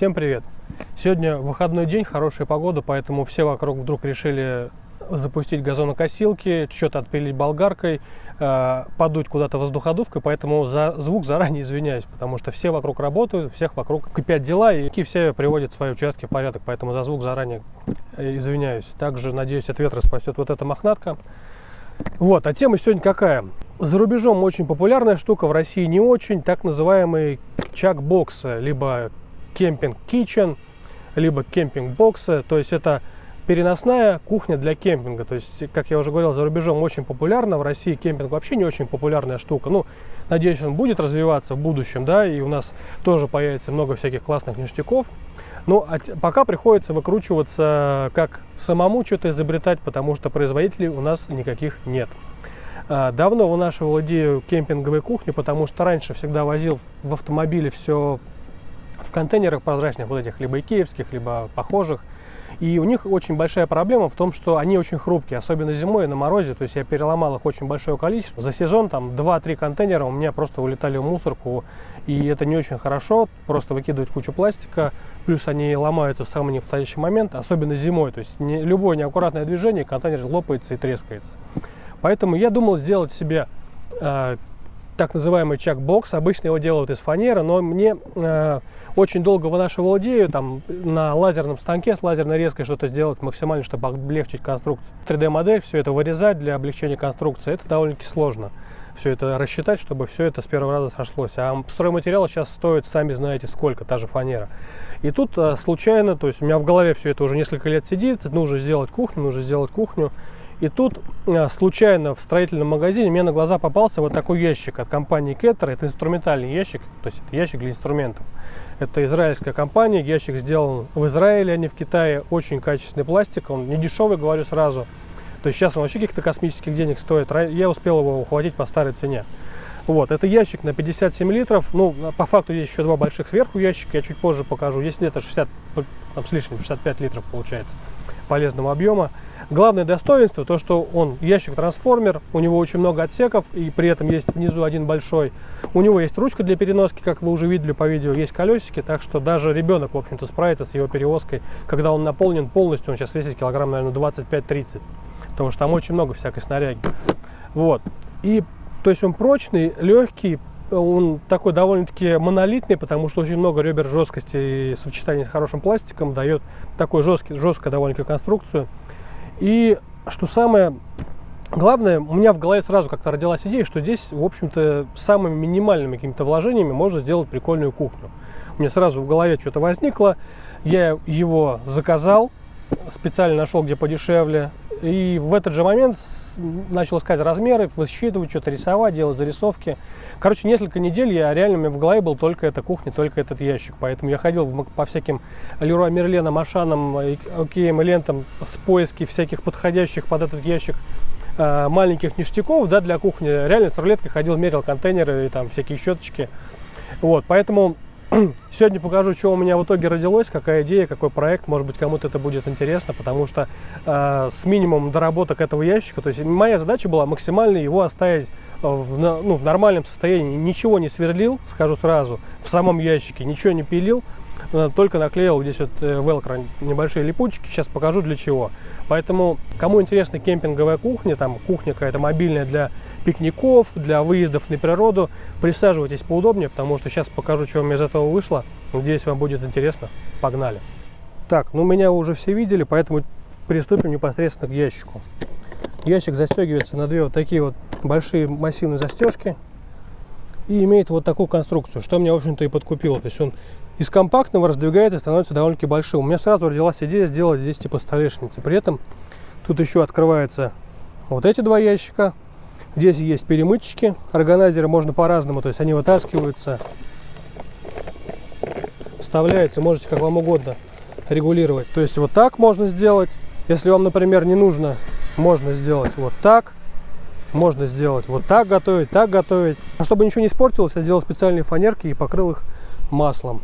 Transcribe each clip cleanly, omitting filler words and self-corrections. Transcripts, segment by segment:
Всем привет! Сегодня выходной день, хорошая погода, поэтому все вокруг вдруг решили запустить газонокосилки, что-то отпилить болгаркой, подуть куда-то воздуходувкой, поэтому за звук заранее извиняюсь, потому что все вокруг работают, всех вокруг кипят дела, и все приводят свои участки в порядок, поэтому за звук заранее извиняюсь. Также, надеюсь, от ветра спасет вот эта мохнатка. Вот, а тема сегодня какая? За рубежом очень популярная штука, в России не очень, так называемые чак-боксы, либо кемпинг-китчен, либо кемпинг-боксы, то есть это переносная кухня для кемпинга. То есть, как я уже говорил, за рубежом очень популярно, в России кемпинг вообще не очень популярная штука. Ну, надеюсь, он будет развиваться в будущем, да, и у нас тоже появится много всяких классных ништяков. Ну, а пока приходится выкручиваться, как самому что-то изобретать, потому что производителей у нас никаких нет. Давно вынашивал идею кемпинговой кухни, потому что раньше всегда возил в автомобиле все в контейнерах прозрачных, вот этих, либо икеевских, либо похожих. И у них очень большая проблема в том, что они очень хрупкие, особенно зимой на морозе. То есть я переломал их очень большое количество. За сезон там 2-3 контейнера у меня просто улетали в мусорку. И это не очень хорошо, просто выкидывать кучу пластика. Плюс они ломаются в самый неподходящий момент, особенно зимой. То есть любое неаккуратное движение, контейнер лопается и трескается. Поэтому я думал сделать себе так называемый чак-бокс. Обычно его делают из фанеры, но мне очень долго вынашивал идею там на лазерном станке с лазерной резкой что-то сделать максимально, чтобы облегчить конструкцию. 3D-модель, все это вырезать для облегчения конструкции, это довольно-таки сложно. Все это рассчитать, чтобы все это с первого раза сошлось. А стройматериалы сейчас стоят, сами знаете, сколько, та же фанера. И тут случайно, то есть у меня в голове все это уже несколько лет сидит, нужно сделать кухню. И тут случайно в строительном магазине мне на глаза попался вот такой ящик от компании Keter. Это инструментальный ящик, то есть это ящик для инструментов. Это израильская компания, ящик сделан в Израиле, а не в Китае. Очень качественный пластик, он не дешевый, говорю сразу. То есть сейчас он вообще каких-то космических денег стоит. Я успел его ухватить по старой цене. Вот, это ящик на 57 литров. Ну, по факту есть еще два больших сверху ящика, я чуть позже покажу. Если это 60, там, с лишним, 65 литров получается полезного объема. Главное достоинство, то что он ящик-трансформер, у него очень много отсеков, и при этом есть внизу один большой. У него есть ручка для переноски, как вы уже видели по видео, есть колесики, так что даже ребенок, в общем-то, справится с его перевозкой. Когда он наполнен полностью, он сейчас весит килограмм, наверное, 25-30, потому что там очень много всякой снаряги. Вот, и то есть он прочный, легкий, он такой довольно-таки монолитный, потому что очень много ребер жесткости и сочетание с хорошим пластиком дает такую жесткую довольно-таки конструкцию. И что самое главное, у меня в голове сразу как-то родилась идея, что здесь, в общем-то, самыми минимальными какими-то вложениями можно сделать прикольную кухню. У меня сразу в голове что-то возникло, я его заказал, специально нашел где подешевле, и в этот же момент начал искать размеры, высчитывать, что-то рисовать, делать зарисовки. Короче, несколько недель я реально, у меня в голове был только эта кухня, только этот ящик. Поэтому я ходил по всяким Леруа Мерлен, Ашанам, Океям и лентам с поиски всяких подходящих под этот ящик маленьких ништяков, да, для кухни. Реально с рулеткой ходил, мерил контейнеры и там всякие щеточки. Вот, поэтому сегодня покажу, что у меня в итоге родилось, какая идея, какой проект. Может быть, кому-то это будет интересно, потому что с минимумом доработок этого ящика, то есть моя задача была максимально его оставить в нормальном состоянии. Ничего не сверлил, скажу сразу, в самом ящике, ничего не пилил, только наклеил здесь вот велкро небольшие липучки. Сейчас покажу для чего. Поэтому, кому интересна кемпинговая кухня, там кухня какая-то мобильная для пикников, для выездов на природу, присаживайтесь поудобнее, потому что сейчас покажу, что у меня из этого вышло. Надеюсь, вам будет интересно. Погнали. Так, ну меня уже все видели, поэтому приступим непосредственно к ящику. Ящик застегивается на две вот такие вот большие массивные застежки и имеет вот такую конструкцию, что меня, в общем-то, и подкупило. То есть он из компактного раздвигается и становится довольно-таки большим. У меня сразу родилась идея сделать здесь типа столешницы. При этом тут еще открываются вот эти два ящика. Здесь есть перемычечки, органайзеры можно по-разному, то есть они вытаскиваются, вставляются, можете как вам угодно регулировать. То есть вот так можно сделать, если вам, например, не нужно, можно сделать вот так, можно сделать вот так готовить, так готовить. А чтобы ничего не испортилось, я сделал специальные фанерки и покрыл их маслом.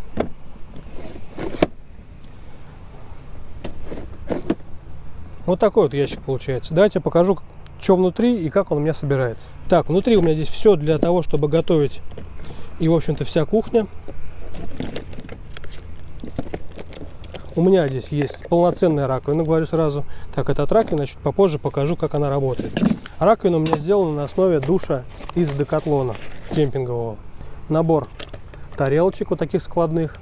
Вот такой вот ящик получается. Давайте я покажу, что внутри и как он у меня собирается. Так, внутри у меня здесь все для того, чтобы готовить, и, в общем-то, вся кухня. У меня здесь есть полноценная раковина, говорю сразу. Так, это от раковины, чуть попозже покажу, как она работает. Раковина у меня сделана на основе душа из Декатлона кемпингового. Набор тарелочек вот таких складных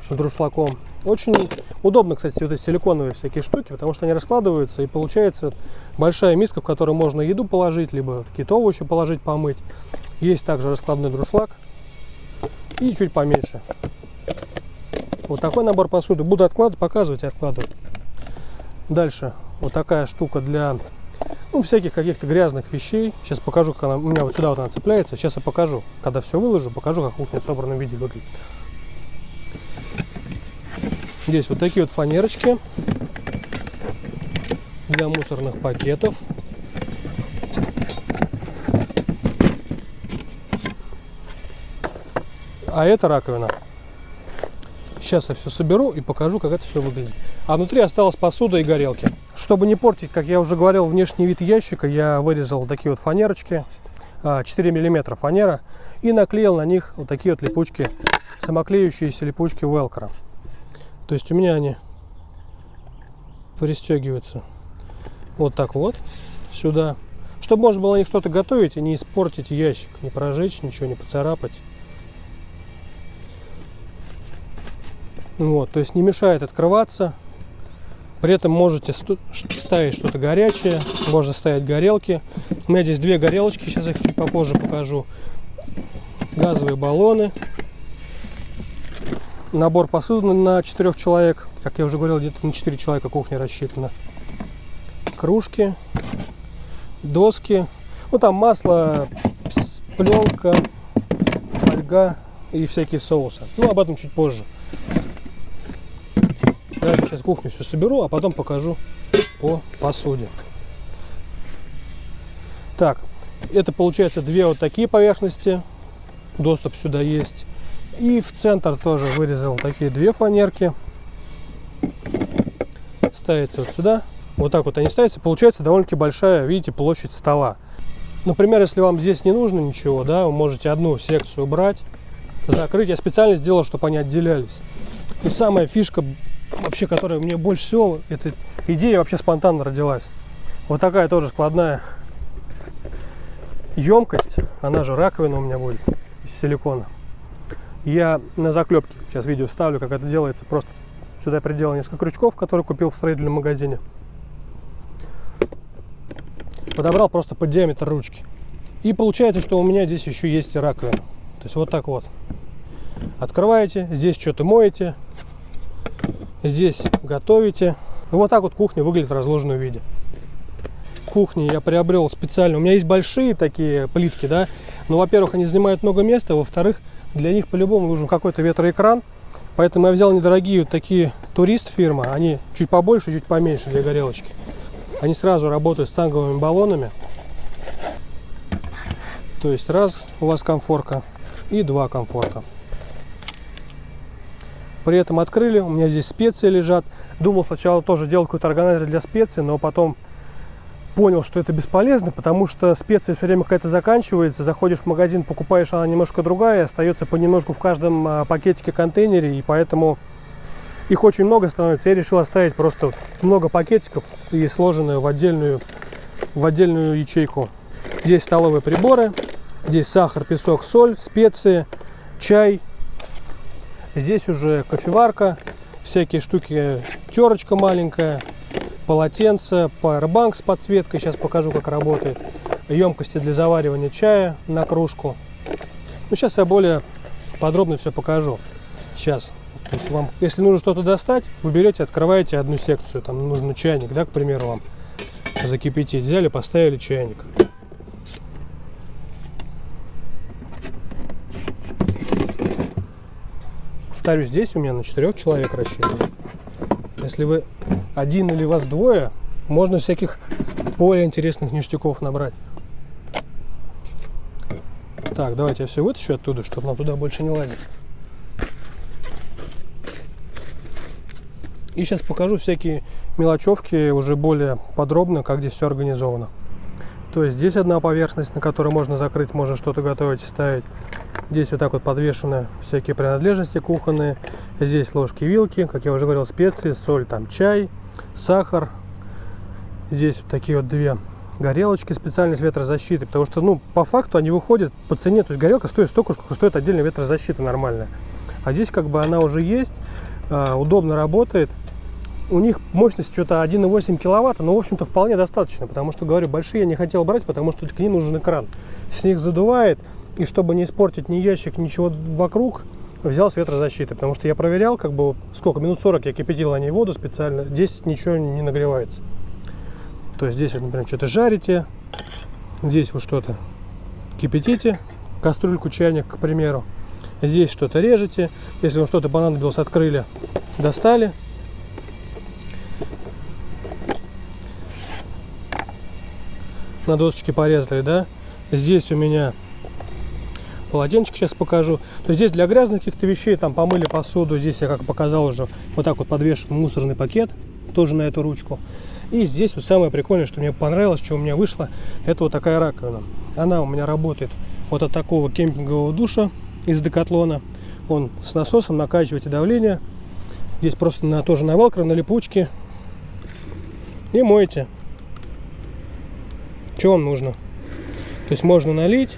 с друшлаком. Очень удобно, кстати, вот эти силиконовые всякие штуки, потому что они раскладываются, и получается большая миска, в которую можно еду положить, либо какие-то овощи положить, помыть. Есть также раскладной друшлаг и чуть поменьше. Вот такой набор посуды. Буду откладывать, показывать и откладывать. Дальше вот такая штука для всяких каких-то грязных вещей. Сейчас покажу, как она у меня вот сюда вот она цепляется. Сейчас я покажу, когда все выложу, покажу, как кухня в собранном виде выглядит. Здесь вот такие вот фанерочки для мусорных пакетов. А это раковина. Сейчас я все соберу и покажу, как это все выглядит. А внутри осталась посуда и горелки. Чтобы не портить, как я уже говорил, внешний вид ящика, я вырезал такие вот фанерочки, 4 мм фанера, и наклеил на них вот такие вот липучки, самоклеющиеся липучки Velcro. То есть у меня они пристегиваются вот так вот сюда, чтобы можно было на них что-то готовить и не испортить ящик, не прожечь, ничего не поцарапать. Вот, то есть не мешает открываться. При этом можете ставить что-то горячее, можно ставить горелки. У меня здесь две горелочки, сейчас их чуть попозже покажу. Газовые баллоны. Набор посуды на 4 человек. Как я уже говорил, где-то на 4 человека кухня рассчитана. Кружки, доски. Ну там масло, пленка, фольга и всякие соусы. Ну об этом чуть позже. Далее сейчас кухню все соберу, а потом покажу по посуде. Так, это получается две вот такие поверхности. Доступ сюда есть. И в центр тоже вырезал такие две фанерки. Ставится вот сюда. Вот так вот они ставятся. Получается довольно-таки большая, видите, площадь стола. Например, если вам здесь не нужно ничего, да, вы можете одну секцию убрать, закрыть. Я специально сделал, чтобы они отделялись. И самая фишка, вообще, которая мне больше всего, эта идея вообще спонтанно родилась. Вот такая тоже складная емкость. Она же раковина у меня будет из силикона. Я на заклепке сейчас видео вставлю, как это делается. Просто сюда приделал несколько крючков, которые купил в строительном магазине. Подобрал просто под диаметр ручки. И получается, что у меня здесь еще есть раковина. То есть вот так вот. Открываете, здесь что-то моете, здесь готовите. И вот так вот кухня выглядит в разложенном виде. Кухни я приобрел специально. У меня есть большие такие плитки, да. Но, во-первых, они занимают много места, а во-вторых, для них по-любому нужен какой-то ветроэкран. Поэтому я взял недорогие вот такие турист фирма. Они чуть побольше, чуть поменьше для горелочки. Они сразу работают с цанговыми баллонами. То есть раз у вас комфорка и два комфорта. При этом открыли, у меня здесь специи лежат. Думал сначала тоже делать какой-то органайзер для специй, но потом понял, что это бесполезно, потому что специя все время какая-то заканчивается. Заходишь в магазин, покупаешь, она немножко другая, остается понемножку в каждом пакетике, контейнере, и поэтому их очень много становится. Я решил оставить просто вот много пакетиков и сложенную в отдельную ячейку. Здесь столовые приборы, здесь сахар, песок, соль, специи, чай. Здесь уже кофеварка, всякие штуки, терочка маленькая, полотенце, пауэрбанк с подсветкой, сейчас покажу, как работает, емкости для заваривания чая на кружку. Ну, сейчас я более подробно все покажу. Сейчас, то есть вам, если нужно что-то достать, вы берете, открываете одну секцию, там нужен чайник, да, к примеру, вам закипятить, взяли, поставили чайник. Повторюсь, здесь у меня на 4 человек рассчитано. Если вы один или вас двое, можно всяких более интересных ништяков набрать. Так, давайте я все вытащу оттуда, чтобы нам туда больше не лазить. И сейчас покажу всякие мелочевки уже более подробно, как здесь все организовано. То есть здесь одна поверхность, на которой можно закрыть, можно что-то готовить и ставить. Здесь вот так вот подвешены всякие принадлежности кухонные. Здесь ложки, вилки, как я уже говорил, специи, соль, там чай, сахар. Здесь вот такие вот две горелочки специальные с ветрозащитой, потому что, ну, по факту они выходят по цене, то есть горелка стоит столько, сколько стоит отдельная ветрозащита нормальная. А здесь как бы она уже есть, удобно работает. У них мощность что-то 1,8 киловатта, но, в общем-то, вполне достаточно, потому что, говорю, большие я не хотел брать, потому что к ним нужен экран. С них задувает, и чтобы не испортить ни ящик, ничего вокруг, взял с ветрозащитой, потому что я проверял, как бы, сколько, минут 40 я кипятил на ней воду специально, здесь ничего не нагревается. То есть здесь, вот, например, что-то жарите, здесь вы что-то кипятите, кастрюльку, чайник, к примеру. Здесь что-то режете, если вам что-то понадобилось, открыли, достали. На досочке порезали, да. Здесь у меня полотенчик, сейчас покажу. То есть здесь для грязных каких-то вещей, там помыли посуду, здесь я, как показал уже, вот так вот подвешен мусорный пакет, тоже на эту ручку. И здесь вот самое прикольное, что мне понравилось, что у меня вышло, это вот такая раковина. Она у меня работает вот от такого кемпингового душа из Декатлона. Он с насосом, накачиваете давление. Здесь просто тоже на велкро, на липучке. И моете. Что вам нужно? То есть можно налить,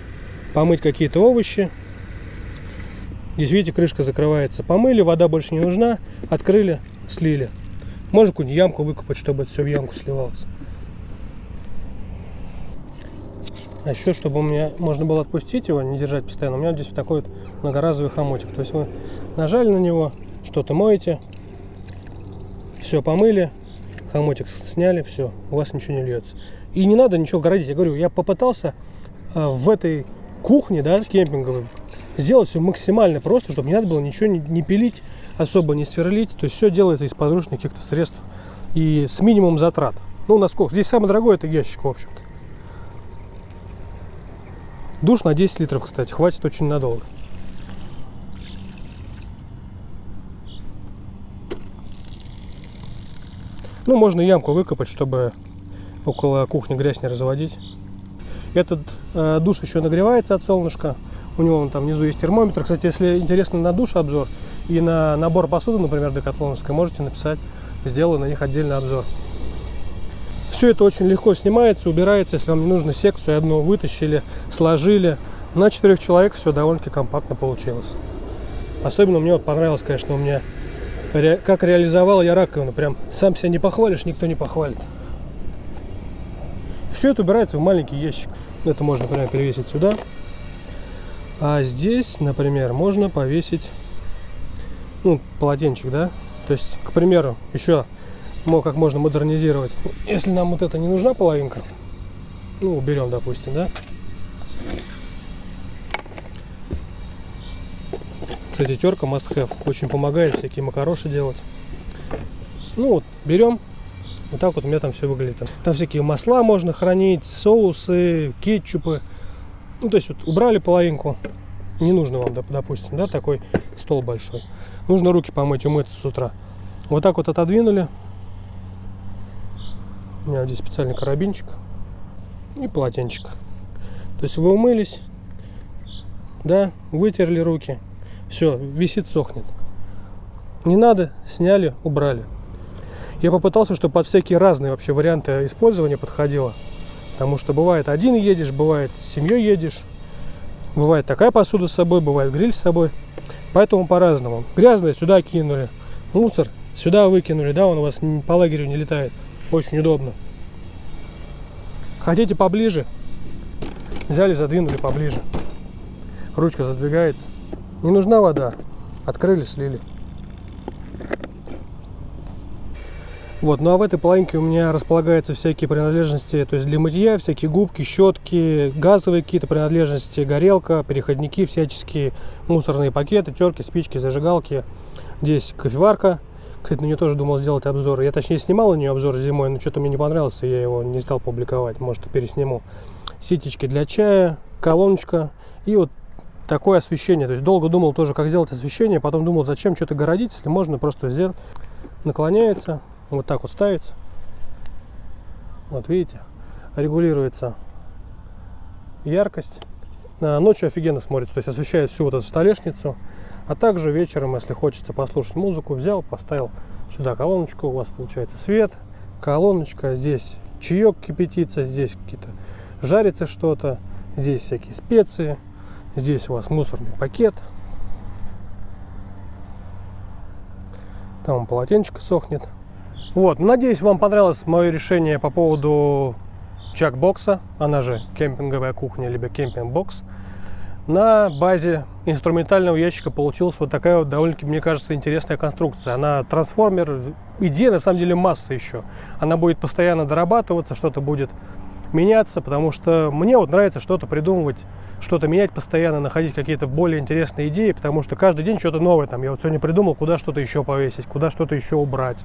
помыть какие-то овощи. Здесь, видите, крышка закрывается. Помыли, вода больше не нужна. Открыли, слили. Можно какую-нибудь ямку выкопать, чтобы это все в ямку сливалось. А еще, чтобы у меня можно было отпустить его, не держать постоянно, у меня здесь вот такой вот многоразовый хомутик. То есть вы нажали на него, что-то моете, все помыли, хомутик сняли, все, у вас ничего не льется. И не надо ничего городить. Я говорю, я попытался в этой кухне, да, кемпинговой, сделать все максимально просто, чтобы не надо было ничего не пилить, особо не сверлить. То есть все делается из подручных каких-то средств и с минимумом затрат. Ну, насколько? Здесь самый дорогой это ящик, в общем-то. Душ на 10 литров, кстати, хватит очень надолго. Ну, можно ямку выкопать, чтобы около кухни грязь не разводить. Этот душ еще нагревается от солнышка. У него вон там внизу есть термометр. Кстати, если интересно на душ обзор и на набор посуды, например, декатлоновской, можете написать. Сделаю на них отдельный обзор. Все это очень легко снимается, убирается. Если вам не нужно секцию, одну вытащили, сложили. На 4 человек все довольно-таки компактно получилось. Особенно мне вот понравилось, конечно, у меня как реализовал я раковину. Прям сам себя не похвалишь, никто не похвалит. Все это убирается в маленький ящик. Это можно, например, перевесить сюда. А здесь, например, можно повесить, ну, полотенчик, да. То есть, к примеру, еще как можно модернизировать. Если нам вот это не нужна половинка, ну, уберем, допустим, да. Кстати, терка must have. Очень помогает всякие макароши делать. Ну, вот, берем. Вот так вот у меня там все выглядит. Там всякие масла можно хранить, соусы, кетчупы. Ну, то есть вот убрали половинку. Не нужно вам, допустим, да, такой стол большой. Нужно руки помыть, умыться с утра. Вот так вот отодвинули. У меня здесь специальный карабинчик. И полотенчик. То есть вы умылись, да, вытерли руки. Все, висит, сохнет. Не надо, сняли, убрали. Я попытался, чтобы под всякие разные вообще варианты использования подходило. Потому что бывает один едешь, бывает с семьей едешь. Бывает такая посуда с собой, бывает гриль с собой. Поэтому по-разному. Грязное сюда кинули, мусор сюда выкинули, да, он у вас по лагерю не летает. Очень удобно. Хотите поближе? Взяли, задвинули поближе. Ручка задвигается. Не нужна вода. Открыли, слили. Вот, ну а в этой половинке у меня располагаются всякие принадлежности, то есть для мытья, всякие губки, щетки, газовые какие-то принадлежности, горелка, переходники, всяческие мусорные пакеты, терки, спички, зажигалки. Здесь кофеварка. Кстати, на нее тоже думал сделать обзор. Я, точнее, снимал на нее обзор зимой, но что-то мне не понравился, я его не стал публиковать, может, пересниму. Ситечки для чая, колоночка и вот такое освещение. То есть долго думал тоже, как сделать освещение, потом думал, зачем что-то городить, если можно просто сделать. Наклоняется. Вот так вот ставится. Вот видите, регулируется яркость. Ночью офигенно смотрится, то есть освещает всю вот эту столешницу. А также вечером, если хочется послушать музыку, взял, поставил сюда колоночку, у вас получается свет, колоночка, здесь чаек кипятится, здесь какие-то жарится что-то, здесь всякие специи, здесь у вас мусорный пакет, там полотенчик сохнет. Вот, надеюсь, вам понравилось мое решение по поводу чак-бокса, она же кемпинговая кухня, либо кемпинг-бокс. На базе инструментального ящика получилась вот такая вот довольно-таки, мне кажется, интересная конструкция. Она трансформер, идея на самом деле масса еще. Она будет постоянно дорабатываться, что-то будет меняться, потому что мне вот нравится что-то придумывать, что-то менять постоянно, находить какие-то более интересные идеи, потому что каждый день что-то новое. Там, я вот сегодня придумал, куда что-то еще повесить, куда что-то еще убрать.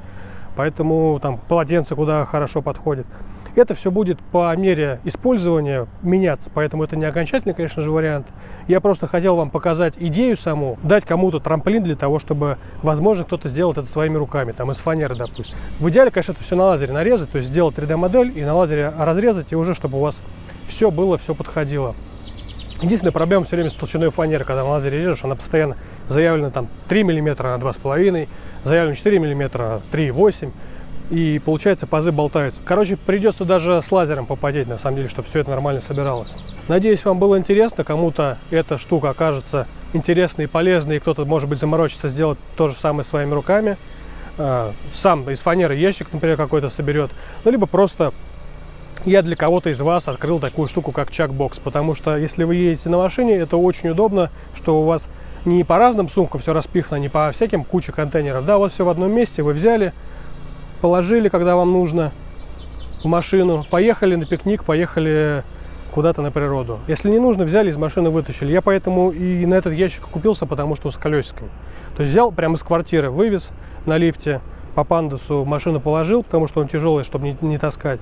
Поэтому там полотенце куда хорошо подходит. Это все будет по мере использования меняться, поэтому это не окончательный, конечно же, вариант. Я просто хотел вам показать идею саму, дать кому-то трамплин для того, чтобы, возможно, кто-то сделал это своими руками, там из фанеры, допустим. В идеале, конечно, это все на лазере нарезать, то есть сделать 3D-модель и на лазере разрезать, и уже чтобы у вас все было, все подходило. Единственная проблема все время с толщиной фанеры, когда на лазере режешь, она постоянно заявлена там 3 мм на 2,5, заявлена 4 мм 3,8. И получается, пазы болтаются. Короче, придется даже с лазером попотеть, на самом деле, чтобы все это нормально собиралось. Надеюсь, вам было интересно. Кому-то эта штука окажется интересной и полезной, и кто-то, может быть, заморочится сделать то же самое своими руками. Сам из фанеры ящик, например, какой-то соберет. Ну, либо просто я для кого-то из вас открыл такую штуку, как чак-бокс. Потому что, если вы ездите на машине, это очень удобно, что у вас не по разным сумкам все распихано, не по всяким куче контейнеров. Да, у вас все в одном месте, вы взяли, положили, когда вам нужно, в машину, поехали на пикник, поехали куда-то на природу. Если не нужно, взяли, из машины вытащили. Я поэтому и на этот ящик купился, потому что он с колесиками. То есть взял прямо из квартиры, вывез на лифте, по пандусу в машину положил, потому что он тяжелый, чтобы не таскать.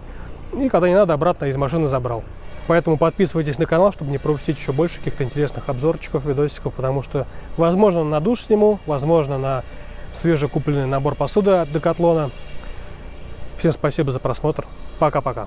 И когда не надо, обратно из машины забрал. Поэтому подписывайтесь на канал, чтобы не пропустить еще больше каких-то интересных обзорчиков, видосиков, потому что, возможно, на душ сниму, возможно, на свежекупленный набор посуды от Decathlon. Всем спасибо за просмотр. Пока-пока.